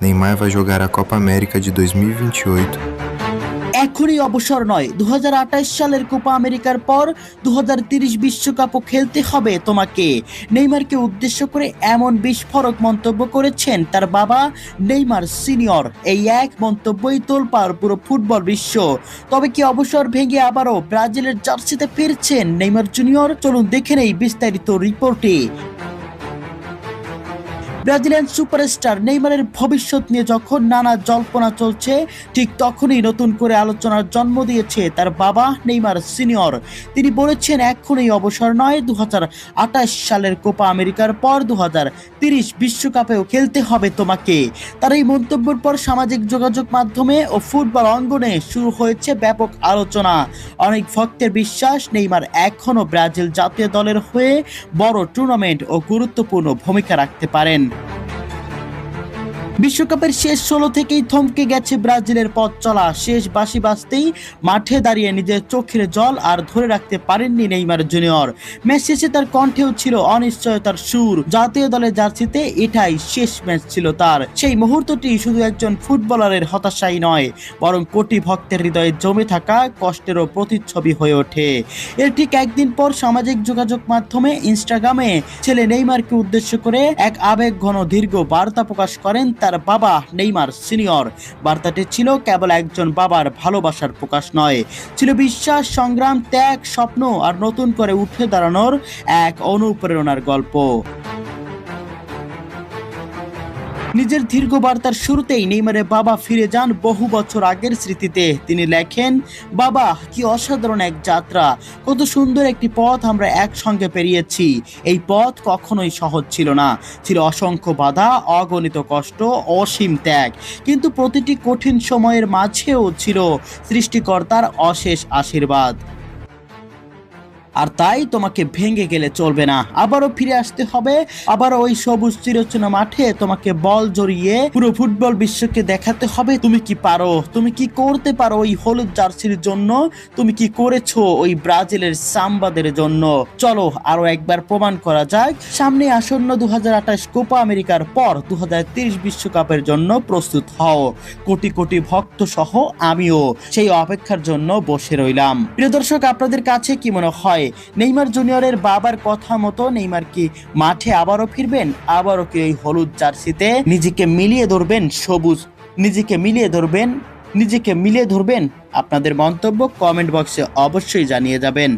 Neymar vai jogar a Copa América de 2028. এখনই অবসর নয়, 2028 সালের কোপা আমেরিকার পর 2030 বিশ্বকাপও খেলতে হবে তোমাকে। নেইমারকে উদ্দেশ্য করে এমন বিস্ফোরক মন্তব্য করেছেন তার বাবা নেইমার সিনিয়র। এই এক মন্তব্যই তোলপাড় পুরো ফুটবল বিশ্ব। তবে কি অবসর ভেঙে আবারও ব্রাজিলের জার্সিতে ফিরছেন নেইমার জুনিয়র? চলুন দেখে নেই বিস্তারিত রিপোর্টে। ব্রাজিলিয়ান সুপারস্টার নেইমারের ভবিষ্যৎ নিয়ে যখন নানা জল্পনা চলছে, ঠিক তখনই নতুন করে আলোচনার জন্ম দিয়েছে তার বাবা নেইমার সিনিয়র। তিনি বলেছেন এখনই অবসর নয়, 2028 সালের কোপা আমেরিকার পর 2030 বিশ্বকাপেও খেলতে হবে তোমাকে। তার এই মন্তব্যের পর সামাজিক যোগাযোগ মাধ্যমে ও ফুটবল অঙ্গনে শুরু হয়েছে ব্যাপক আলোচনা। অনেক ভক্তের বিশ্বাস নেইমার এখনও ব্রাজিল জাতীয় দলের হয়ে বড় টুর্নামেন্ট ও গুরুত্বপূর্ণ ভূমিকা রাখতে পারেন। বিশ্বকাপের শেষ 16 থেকেই থমকে গেছে ব্রাজিলের পথ চলা। শেষ বাঁশি বাজতেই মাঠে দাঁড়িয়ে নিজের চোখের জল আর ধরে রাখতে পারেননি নেইমার জুনিয়র। ম্যাচ শেষে তার কণ্ঠেও ছিল অনিশ্চয়তার সুর। জাতীয় দলের জার্সিতে এটাই শেষ ম্যাচ ছিল তার। সেই মুহূর্তটি শুধু একজন ফুটবলারের হতাশাই নয়, বরং কোটি ভক্তের হৃদয়ে জমে থাকা কষ্টেরও প্রতিচ্ছবি হয়ে ওঠে। এর ঠিক একদিন পর সামাজিক যোগাযোগ মাধ্যমে ইনস্টাগ্রামে ছেলে নেইমারকে উদ্দেশ্য করে এক আবেগঘন দীর্ঘ বার্তা প্রকাশ করেন তার বাবা নেইমার সিনিয়র। বার্তাটি ছিল কেবল একজন বাবার ভালোবাসার প্রকাশ নয়, ছিল বিশ্বাস, সংগ্রাম, ত্যাগ, স্বপ্ন আর নতুন করে উঠে দাঁড়ানোর এক অনুপ্রেরণার গল্প। নিজের দীর্ঘ বার্তার শুরুতেই নেইমারের বাবা ফিরে যান বহু বছর আগের স্মৃতিতে। তিনি লেখেন, বাবা, কি অসাধারণ এক যাত্রা, কত সুন্দর একটি পথ আমরা একসঙ্গে পেরিয়েছি। এই পথ কখনোই সহজ ছিল না, ছিল অসংখ্য বাধা, অগণিত কষ্ট, অসীম ত্যাগ, কিন্তু প্রতিটি কঠিন সময়ের মাঝেও ছিল সৃষ্টিকর্তার অশেষ আশীর্বাদ। আর তাই তোমাকে ভেঙে গেলে চলবে না, আবারও ফিরে আসতে হবে। আবারও ওই সবুজ চিরচেনা মাঠে তোমাকে বল জড়িয়ে পুরো ফুটবল বিশ্বকে দেখাতে হবে তুমি কি পারো, তুমি কি করতে পারো ওই হলুদ জার্সির জন্য, তুমি কি করেছো ওই ব্রাজিলের সাম্বাদের জন্য। চলো আরো একবার প্রমাণ করা যাক। সামনে আসন্ন 2028 কোপা আমেরিকার পর 2030 বিশ্বকাপের জন্য প্রস্তুত হও। কোটি কোটি ভক্ত সহ আমিও সেই অপেক্ষার জন্য বসে রইলাম। প্রিয় দর্শক, আপনাদের কাছে কি মনে হয়, নেইমার জুনিয়রের বাবার কথা মতো নেইমার কি মাঠে আবারও ফিরবেন? আবারও কি এই হলুদ জার্সিতে নিজেকে মিলিয়ে ধরবেন? আপনাদের মন্তব্য কমেন্ট বক্সে অবশ্যই জানিয়ে যাবেন।